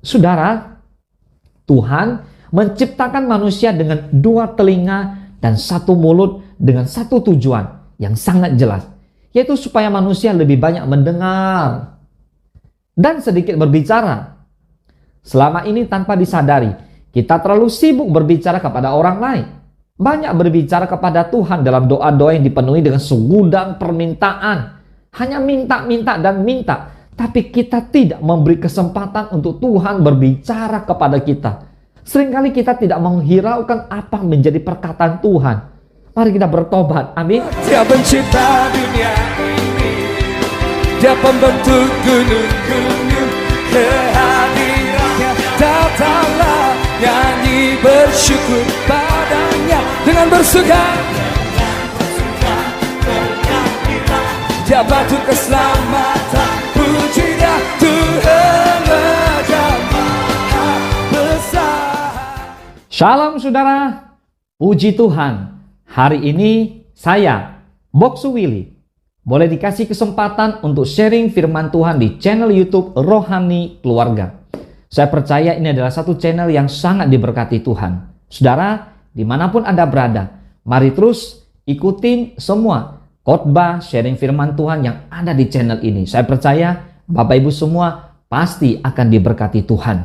Saudara, Tuhan menciptakan manusia dengan 2 telinga dan 1 mulut dengan 1 tujuan yang sangat jelas, yaitu supaya manusia lebih banyak mendengar dan sedikit berbicara. Selama ini tanpa disadari, kita terlalu sibuk berbicara kepada orang lain. Banyak berbicara kepada Tuhan dalam doa-doa yang dipenuhi dengan segudang permintaan. Hanya minta-minta dan minta. Tapi kita tidak memberi kesempatan untuk Tuhan berbicara kepada kita. Seringkali kita tidak menghiraukan apa menjadi perkataan Tuhan. Mari kita bertobat. Amin. Dia pencipta dunia ini. Dia pembentuk gunung-gunung. Kehadirannya datanglah, nyanyi bersyukur padanya dengan bersuka. Dia batu keselamatan, puji dia Tuhan Maha Besar. Shalom saudara, puji Tuhan. Hari ini saya, Boksu Willy, boleh dikasih kesempatan untuk sharing firman Tuhan di channel YouTube Rohani Keluarga. Saya percaya ini adalah satu channel yang sangat diberkati Tuhan. Saudara, dimanapun Anda berada, mari terus ikutin semua khotbah sharing firman Tuhan yang ada di channel ini. Saya percaya Bapak Ibu semua pasti akan diberkati Tuhan.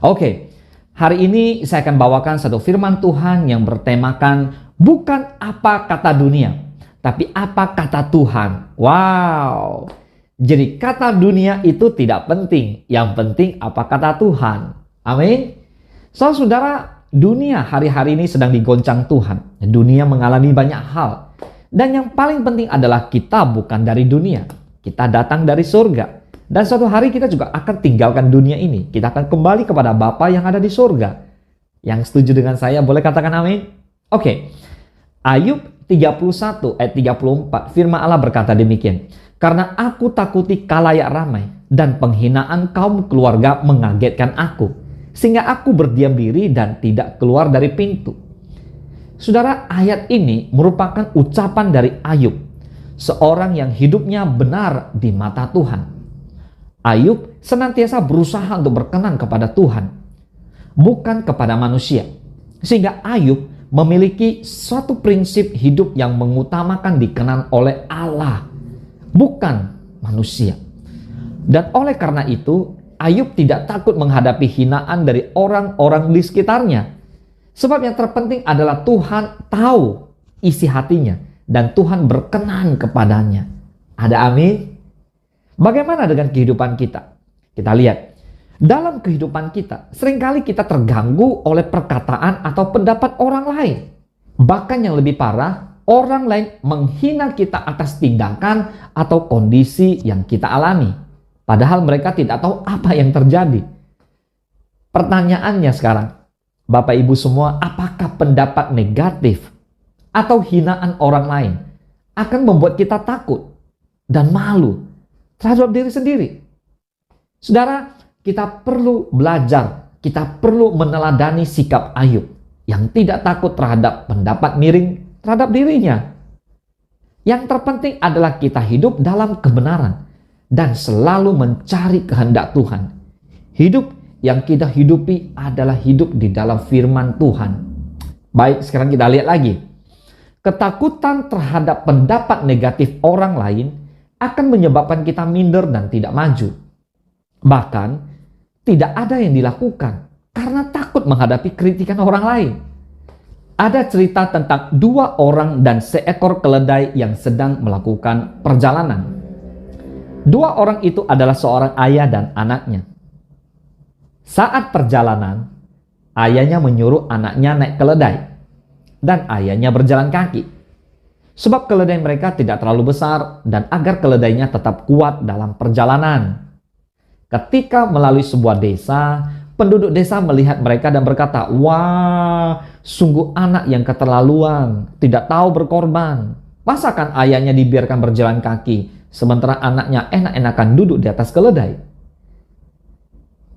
Oke, hari ini saya akan bawakan satu firman Tuhan yang bertemakan bukan apa kata dunia, tapi apa kata Tuhan. Wow. Jadi kata dunia itu tidak penting. Yang penting apa kata Tuhan. Amin. So, saudara, dunia hari-hari ini sedang digoncang Tuhan. Dunia mengalami banyak hal. Dan yang paling penting adalah kita bukan dari dunia. Kita datang dari surga. Dan suatu hari kita juga akan tinggalkan dunia ini. Kita akan kembali kepada Bapa yang ada di surga. Yang setuju dengan saya boleh katakan amin. Oke. Ayub 31 ayat 34 firman Allah berkata demikian. Karena aku takuti kalayak ramai dan penghinaan kaum keluarga mengagetkan aku, sehingga aku berdiam diri dan tidak keluar dari pintu. Saudara, ayat ini merupakan ucapan dari Ayub, seorang yang hidupnya benar di mata Tuhan. Ayub senantiasa berusaha untuk berkenan kepada Tuhan, bukan kepada manusia. Sehingga Ayub memiliki suatu prinsip hidup yang mengutamakan dikenan oleh Allah, bukan manusia. Dan oleh karena itu, Ayub tidak takut menghadapi hinaan dari orang-orang di sekitarnya. Sebab yang terpenting adalah Tuhan tahu isi hatinya dan Tuhan berkenan kepadanya. Ada amin? Bagaimana dengan kehidupan kita? Kita lihat. Dalam kehidupan kita, seringkali kita terganggu oleh perkataan atau pendapat orang lain. Bahkan yang lebih parah, orang lain menghina kita atas tindakan atau kondisi yang kita alami. Padahal mereka tidak tahu apa yang terjadi. Pertanyaannya sekarang, Bapak Ibu semua, apakah pendapat negatif atau hinaan orang lain akan membuat kita takut dan malu terhadap diri sendiri? Saudara, kita perlu belajar, kita perlu meneladani sikap Ayub yang tidak takut terhadap pendapat miring terhadap dirinya. Yang terpenting adalah kita hidup dalam kebenaran dan selalu mencari kehendak Tuhan. Hidup yang kita hidupi adalah hidup di dalam firman Tuhan. Baik, sekarang kita lihat lagi. Ketakutan terhadap pendapat negatif orang lain akan menyebabkan kita minder dan tidak maju. Bahkan, tidak ada yang dilakukan karena takut menghadapi kritikan orang lain. Ada cerita tentang 2 orang dan seekor keledai yang sedang melakukan perjalanan. 2 orang itu adalah seorang ayah dan anaknya. Saat perjalanan, ayahnya menyuruh anaknya naik keledai dan ayahnya berjalan kaki. Sebab keledai mereka tidak terlalu besar dan agar keledainya tetap kuat dalam perjalanan. Ketika melalui sebuah desa, penduduk desa melihat mereka dan berkata, "Wah, sungguh anak yang keterlaluan, tidak tahu berkorban. Masakan ayahnya dibiarkan berjalan kaki, sementara anaknya enak-enakan duduk di atas keledai?"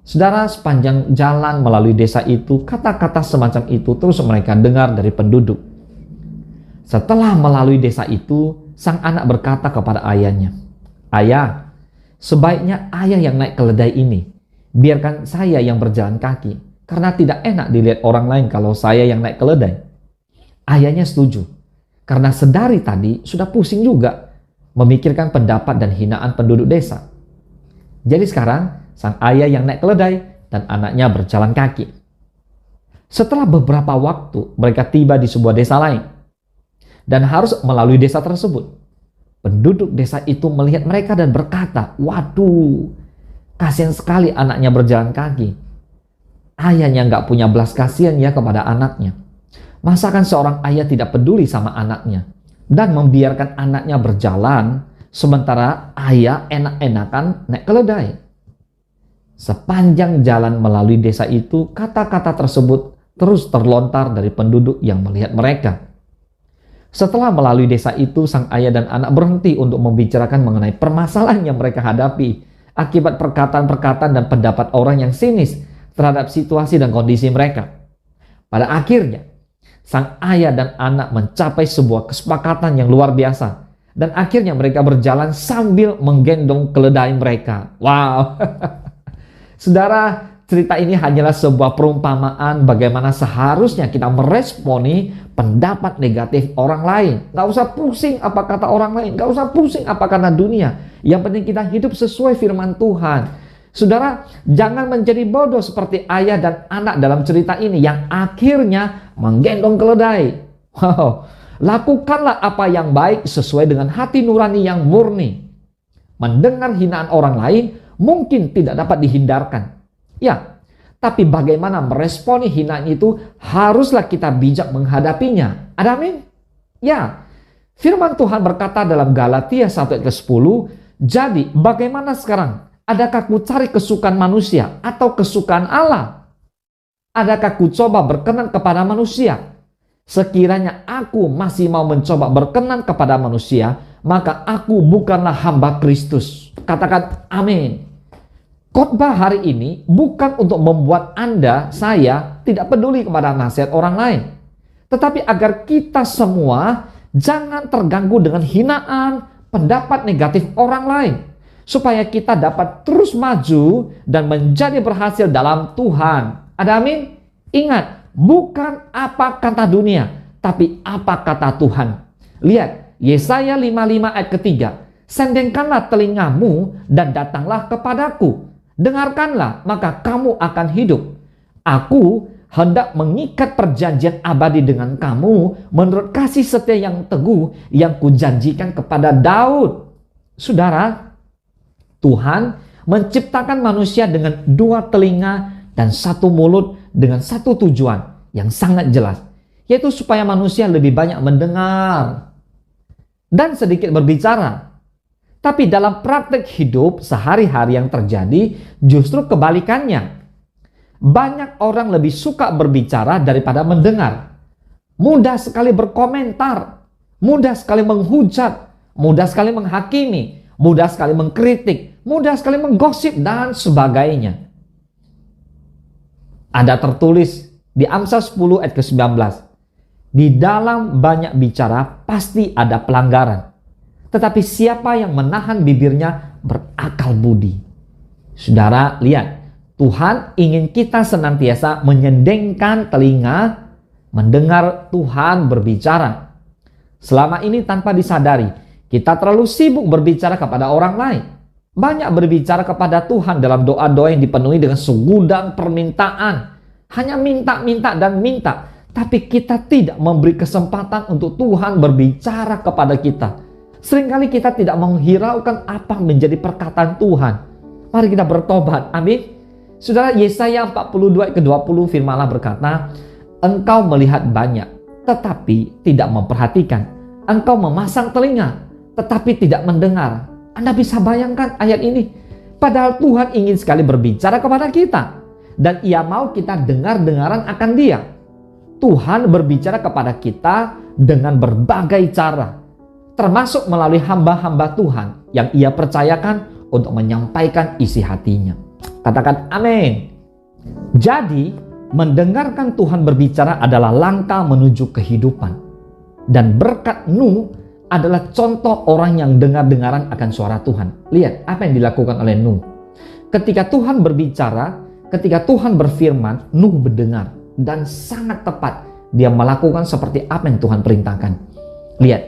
Saudara, sepanjang jalan melalui desa itu, kata-kata semacam itu terus mereka dengar dari penduduk. Setelah melalui desa itu, sang anak berkata kepada ayahnya, "Ayah, sebaiknya ayah yang naik keledai ini, biarkan saya yang berjalan kaki, karena tidak enak dilihat orang lain kalau saya yang naik keledai. Ayahnya setuju, karena sedari tadi sudah pusing juga memikirkan pendapat dan hinaan penduduk desa. Jadi sekarang sang ayah yang naik keledai dan anaknya berjalan kaki. Setelah beberapa waktu, mereka tiba di sebuah desa lain dan harus melalui desa tersebut. Penduduk desa itu melihat mereka dan berkata, "Waduh, kasihan sekali anaknya berjalan kaki. Ayahnya nggak punya belas kasihan ya kepada anaknya. Masakan seorang ayah tidak peduli sama anaknya dan membiarkan anaknya berjalan sementara ayah enak-enakan naik keledai?" Sepanjang jalan melalui desa itu, kata-kata tersebut terus terlontar dari penduduk yang melihat mereka. Setelah melalui desa itu, sang ayah dan anak berhenti untuk membicarakan mengenai permasalahan yang mereka hadapi akibat perkataan-perkataan dan pendapat orang yang sinis terhadap situasi dan kondisi mereka. Pada akhirnya, sang ayah dan anak mencapai sebuah kesepakatan yang luar biasa. Dan akhirnya mereka berjalan sambil menggendong keledai mereka. Wow! Saudara, cerita ini hanyalah sebuah perumpamaan bagaimana seharusnya kita meresponi pendapat negatif orang lain. Gak usah pusing apa kata orang lain. Gak usah pusing apa kata dunia. Yang penting kita hidup sesuai firman Tuhan. Saudara, jangan menjadi bodoh seperti ayah dan anak dalam cerita ini yang akhirnya menggendong keledai. Wow, lakukanlah apa yang baik sesuai dengan hati nurani yang murni. Mendengar hinaan orang lain mungkin tidak dapat dihindarkan. Ya, tapi bagaimana meresponi hinaan itu haruslah kita bijak menghadapinya. Ada amin? Ya, firman Tuhan berkata dalam Galatia 1 ayat ke-10, "Jadi bagaimana sekarang? Adakah ku cari kesukaan manusia atau kesukaan Allah? Adakah ku coba berkenan kepada manusia? Sekiranya aku masih mau mencoba berkenan kepada manusia, maka aku bukanlah hamba Kristus." Katakan amin. Khotbah hari ini bukan untuk membuat saya tidak peduli kepada nasihat orang lain. Tetapi agar kita semua jangan terganggu dengan hinaan, pendapat negatif orang lain. Supaya kita dapat terus maju dan menjadi berhasil dalam Tuhan. Ada amin? Ingat, bukan apa kata dunia, tapi apa kata Tuhan. Lihat, Yesaya 55 ayat ketiga. "Sendengkanlah telingamu dan datanglah kepadaku. Dengarkanlah, maka kamu akan hidup. Aku hendak mengikat perjanjian abadi dengan kamu menurut kasih setia yang teguh yang kujanjikan kepada Daud." Saudara, Tuhan menciptakan manusia dengan 2 telinga dan 1 mulut dengan satu tujuan yang sangat jelas, yaitu supaya manusia lebih banyak mendengar dan sedikit berbicara. Tapi dalam praktek hidup sehari-hari yang terjadi justru kebalikannya. Banyak orang lebih suka berbicara daripada mendengar. Mudah sekali berkomentar, mudah sekali menghujat, mudah sekali menghakimi, mudah sekali mengkritik, mudah sekali menggosip dan sebagainya. Ada tertulis di Amsal 10 ayat ke-19. "Di dalam banyak bicara pasti ada pelanggaran. Tetapi siapa yang menahan bibirnya berakal budi." Saudara, lihat. Tuhan ingin kita senantiasa menyendengkan telinga, mendengar Tuhan berbicara. Selama ini tanpa disadari, kita terlalu sibuk berbicara kepada orang lain. Banyak berbicara kepada Tuhan dalam doa-doa yang dipenuhi dengan segudang permintaan. Hanya minta-minta dan minta. Tapi kita tidak memberi kesempatan untuk Tuhan berbicara kepada kita. Seringkali kita tidak menghiraukan apa menjadi perkataan Tuhan. Mari kita bertobat. Amin. Saudara, Yesaya 42 ayat ke-20 firman Allah berkata, "Engkau melihat banyak, tetapi tidak memperhatikan. Engkau memasang telinga, tetapi tidak mendengar." Anda bisa bayangkan ayat ini? Padahal Tuhan ingin sekali berbicara kepada kita. Dan Ia mau kita dengar-dengaran akan Dia. Tuhan berbicara kepada kita dengan berbagai cara. Termasuk melalui hamba-hamba Tuhan yang Ia percayakan untuk menyampaikan isi hatinya. Katakan amin. Jadi, mendengarkan Tuhan berbicara adalah langkah menuju kehidupan. Dan berkat Nuh adalah contoh orang yang dengar-dengaran akan suara Tuhan. Lihat apa yang dilakukan oleh Nuh. Ketika Tuhan berbicara, ketika Tuhan berfirman, Nuh mendengar dan sangat tepat dia melakukan seperti apa yang Tuhan perintahkan. Lihat,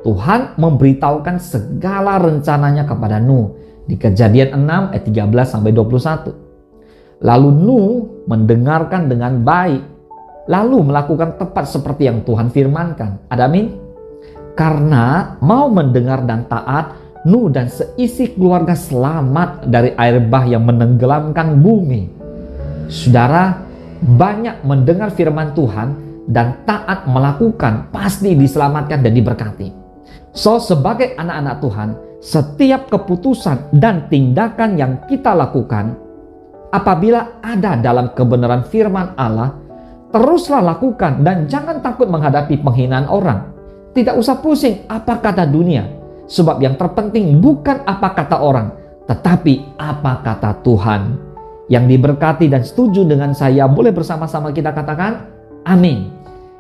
Tuhan memberitahukan segala rencananya kepada Nuh di Kejadian 6 ayat 13 sampai 21. Lalu Nuh mendengarkan dengan baik, lalu melakukan tepat seperti yang Tuhan firmankan. Ada amin? Karena mau mendengar dan taat, Nuh dan seisi keluarga selamat dari air bah yang menenggelamkan bumi. Saudara, banyak mendengar firman Tuhan dan taat melakukan pasti diselamatkan dan diberkati. So, sebagai anak-anak Tuhan, setiap keputusan dan tindakan yang kita lakukan, apabila ada dalam kebenaran firman Allah, teruslah lakukan dan jangan takut menghadapi penghinaan orang. Tidak usah pusing apa kata dunia, sebab yang terpenting bukan apa kata orang, tetapi apa kata Tuhan. Yang diberkati dan setuju dengan saya, boleh bersama-sama kita katakan amin.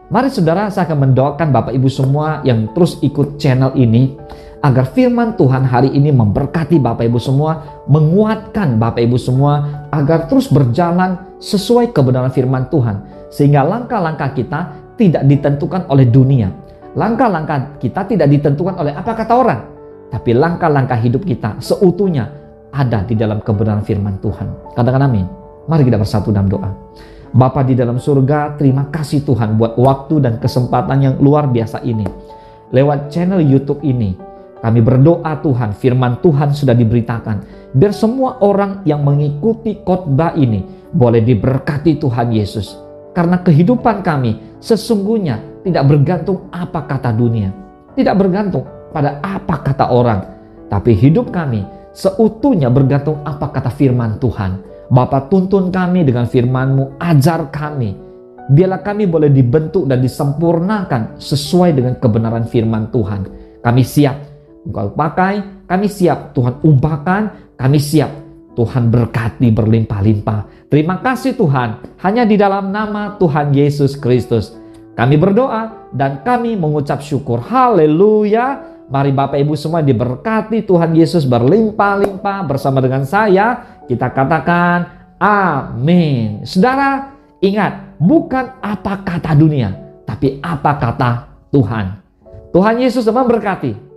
Mari saudara, saya akan mendoakan Bapak Ibu semua yang terus ikut channel ini, agar firman Tuhan hari ini memberkati Bapak Ibu semua, menguatkan Bapak Ibu semua, agar terus berjalan sesuai kebenaran firman Tuhan. Sehingga langkah-langkah kita tidak ditentukan oleh dunia. Langkah-langkah kita tidak ditentukan oleh apa kata orang. Tapi langkah-langkah hidup kita seutuhnya ada di dalam kebenaran firman Tuhan. Katakan amin. Mari kita bersatu dalam doa. Bapa di dalam surga, terima kasih Tuhan buat waktu dan kesempatan yang luar biasa ini. Lewat channel YouTube ini, kami berdoa Tuhan, firman Tuhan sudah diberitakan. Biar semua orang yang mengikuti khotbah ini boleh diberkati Tuhan Yesus. Karena kehidupan kami sesungguhnya tidak bergantung apa kata dunia. Tidak bergantung pada apa kata orang. Tapi hidup kami seutuhnya bergantung apa kata firman Tuhan. Bapa, tuntun kami dengan firman-Mu, ajar kami. Biarlah kami boleh dibentuk dan disempurnakan sesuai dengan kebenaran firman Tuhan. Kami siap Engkau pakai, kami siap Tuhan ubahkan, kami siap Tuhan berkati berlimpah-limpah. Terima kasih Tuhan, hanya di dalam nama Tuhan Yesus Kristus kami berdoa dan kami mengucap syukur. Haleluya. Mari Bapak Ibu semua diberkati Tuhan Yesus berlimpah-limpah bersama dengan saya. Kita katakan amin. Saudara, ingat, bukan apa kata dunia, tapi apa kata Tuhan. Tuhan Yesus memberkati.